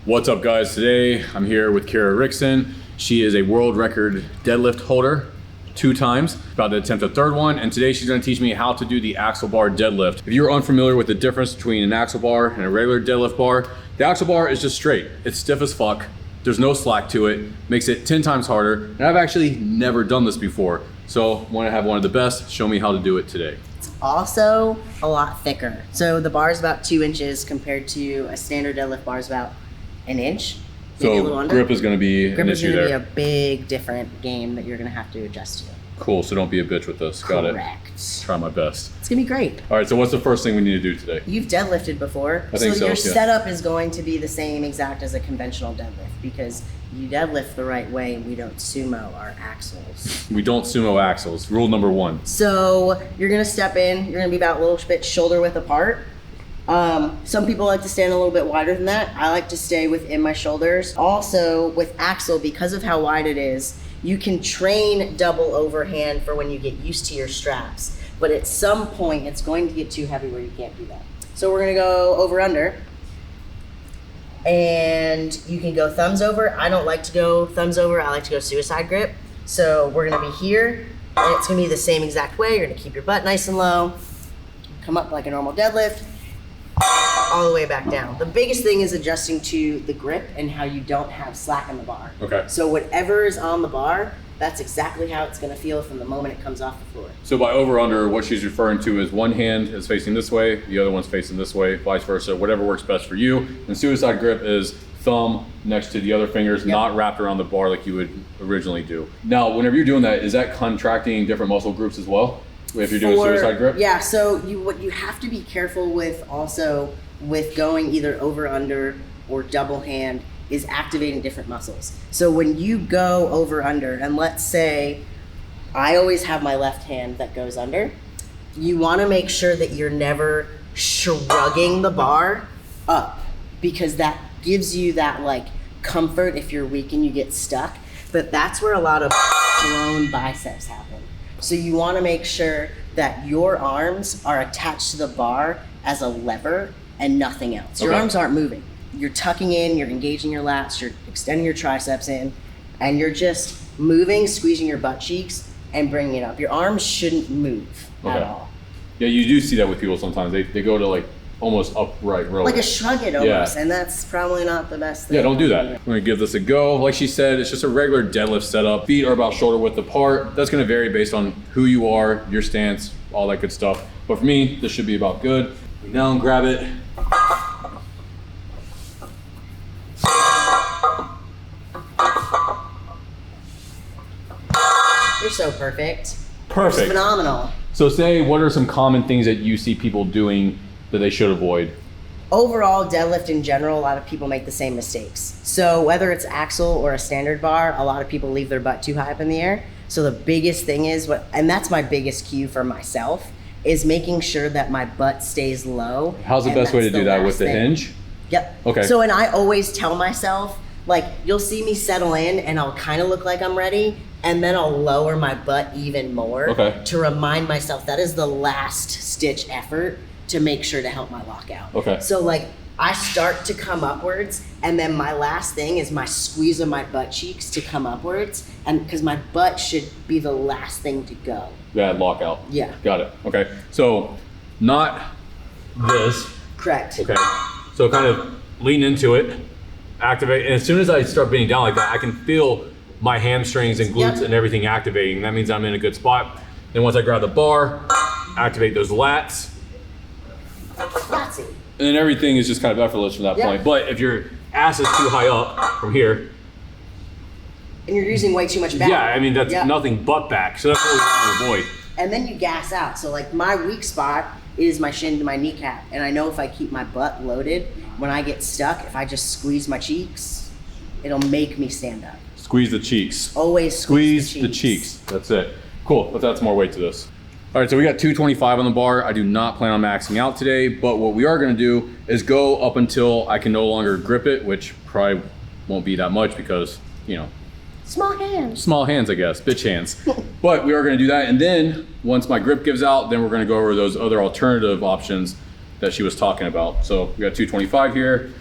What's up, guys? Today I'm here with Kira Wrixon. She is a world record deadlift holder 2 times, about to attempt a 3rd one, and today she's going to teach me how to do the axle bar deadlift. If you're unfamiliar with the difference between an axle bar and a regular deadlift bar, the axle bar is just straight. It's stiff as fuck. There's no slack to it. Makes it 10 times harder, and I've actually never done this before. So want to have one of the best show me how to do it today. It's also a lot thicker. So the bar is about 2 inches compared to a standard deadlift bar is about an inch. Maybe a little under. Grip is going to be an issue there. Grip is going to be a big different game that you're going to have to adjust to. Cool, so don't be a bitch with this. Got it. Correct. Try my best. It's going to be great. All right, so what's the first thing we need to do today? You've deadlifted before. I think so, your yeah. setup is going to be the same exact as a conventional deadlift because you deadlift the right way and we don't sumo our axles. We don't sumo axles. Rule number 1. So you're going to step in. You're going to be about a little bit shoulder width apart. Some people like to stand a little bit wider than that. I like to stay within my shoulders. Also, with axle, because of how wide it is, you can train double overhand for when you get used to your straps. But at some point, it's going to get too heavy where you can't do that. So we're gonna go over under. And you can go thumbs over. I don't like to go thumbs over. I like to go suicide grip. So we're gonna be here, and it's gonna be the same exact way. You're gonna keep your butt nice and low. Come up like a normal deadlift. All the way back down. The biggest thing is adjusting to the grip and how you don't have slack in the bar. Okay. So whatever is on the bar, that's exactly how it's going to feel from the moment it comes off the floor. So by over under, what she's referring to is one hand is facing this way, the other one's facing this way, vice versa, whatever works best for you. And suicide grip is thumb next to the other fingers, not wrapped around the bar like you would originally do. Now, whenever you're doing that, is that contracting different muscle groups as well? If you're doing suicide grip? Yeah, so what you have to be careful with also with going either over under or double hand is activating different muscles. So when you go over under, and let's say I always have my left hand that goes under, you want to make sure that you're never shrugging the bar up because that gives you that like comfort if you're weak and you get stuck. But that's where a lot of blown biceps happen. So you want to make sure that your arms are attached to the bar as a lever and nothing else. Your arms aren't moving. You're tucking in, you're engaging your lats, you're extending your triceps in, and you're just moving, squeezing your butt cheeks and bringing it up. Your arms shouldn't move at all. Yeah, you do see that with people sometimes. They go to like almost upright row. Like a shrug it almost, and that's probably not the best thing. Yeah, don't do that. We're gonna give this a go. Like she said, it's just a regular deadlift setup. Feet are about shoulder width apart. That's gonna vary based on who you are, your stance, all that good stuff. But for me, this should be about good. Now grab it. You're so perfect. Perfect. It's phenomenal. So say, what are some common things that you see people doing that they should avoid? Overall, deadlift in general, a lot of people make the same mistakes. So whether it's axle or a standard bar, a lot of people leave their butt too high up in the air. So the biggest thing is, and that's my biggest cue for myself, is making sure that my butt stays low. How's the best way to do that? With the hinge? Yep. Okay. So, and I always tell myself, like, you'll see me settle in and I'll kind of look like I'm ready, and then I'll lower my butt even more to remind myself that is the last stitch effort to make sure to help my lockout. Okay. So like I start to come upwards, and then my last thing is my squeeze of my butt cheeks to come upwards, and because my butt should be the last thing to go. That lockout. Yeah. Got it. Okay. So not this. Correct. Okay. So kind of lean into it, activate, and as soon as I start bending down like that, I can feel my hamstrings and glutes and everything activating. That means I'm in a good spot. Then once I grab the bar, activate those lats. That's it. And then everything is just kind of effortless from that point. But if your ass is too high up from here, and you're using way too much back. Yeah, I mean, that's nothing but back. So that's what we want to avoid. And then you gas out. So like my weak spot is my shin to my kneecap. And I know if I keep my butt loaded, when I get stuck, if I just squeeze my cheeks, it'll make me stand up. Squeeze the cheeks. Always squeeze the cheeks. That's it. Cool, let's add some more weight to this. All right, so we got 225 on the bar. I do not plan on maxing out today, but what we are gonna do is go up until I can no longer grip it, which probably won't be that much because, you know, small hands. Small hands, I guess, bitch hands. But we are gonna do that, and then once my grip gives out, then we're gonna go over those other alternative options that she was talking about. So we got 225 here.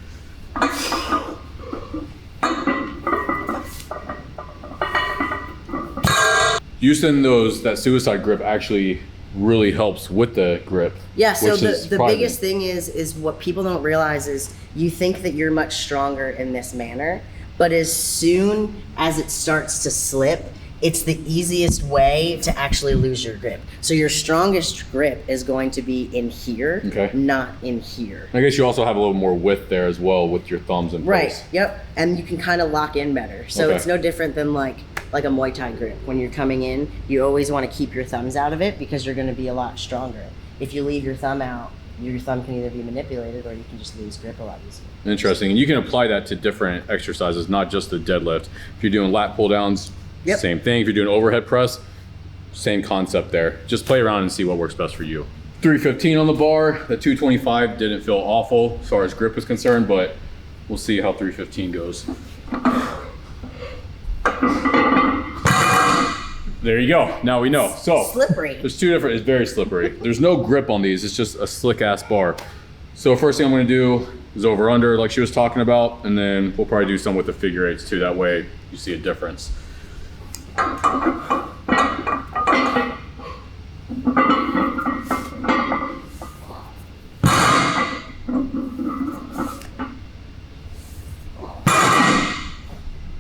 Using that suicide grip actually really helps with the grip. Yeah, so which is the surprising. biggest thing is what people don't realize is you think that you're much stronger in this manner, but as soon as it starts to slip, it's the easiest way to actually lose your grip. So your strongest grip is going to be in here, Okay. not in here. I guess you also have a little more width there as well with your thumbs in place. Right, yep. And you can kind of lock in better. So Okay. it's no different than like a Muay Thai grip. When you're coming in, you always want to keep your thumbs out of it because you're going to be a lot stronger. If you leave your thumb out, your thumb can either be manipulated or you can just lose grip a lot easier. Interesting. And you can apply that to different exercises, not just the deadlift. If you're doing lat pull downs, Yep. same thing. If you're doing overhead press, same concept there. Just play around and see what works best for you. 315 on the bar. The 225 didn't feel awful as far as grip is concerned, but we'll see how 315 goes. There you go. Now we know. So Slippery. there's two different, it's very slippery. There's no grip on these. It's just a slick ass bar. So first thing I'm gonna do is over under like she was talking about, and then we'll probably do some with the figure eights too. That way you see a difference.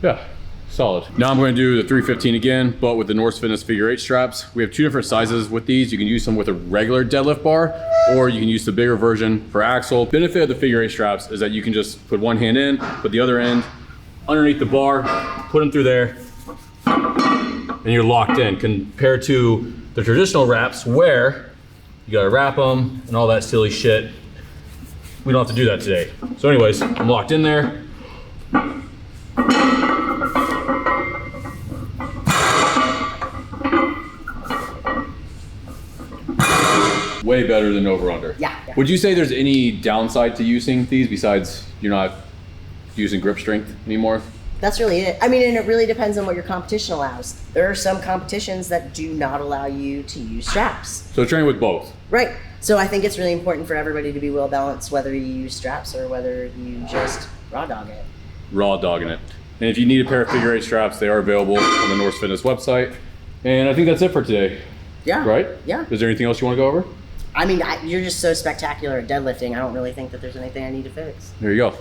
Yeah, solid. Now I'm going to do the 315 again, but with the Norse Fitness figure eight straps. We have two different sizes with these. You can use them with a regular deadlift bar, or you can use the bigger version for axle. Benefit of the figure eight straps is that you can just put one hand in, put the other end underneath the bar, put them through there, and you're locked in, compared to the traditional wraps where you gotta wrap them and all that silly shit. We don't have to do that today. So anyways, I'm locked in there. Way better than over under. Yeah. Would you say there's any downside to using these besides you're not using grip strength anymore? That's really it. I mean, and it really depends on what your competition allows. There are some competitions that do not allow you to use straps. So train with both. Right. So I think it's really important for everybody to be well balanced, whether you use straps or whether you just raw dog it. Raw dogging it. And if you need a pair of figure eight straps, they are available on the Norse Fitness website. And I think that's it for today. Yeah. Right? Yeah. Is there anything else you want to go over? I mean, you're just so spectacular at deadlifting. I don't really think that there's anything I need to fix. There you go.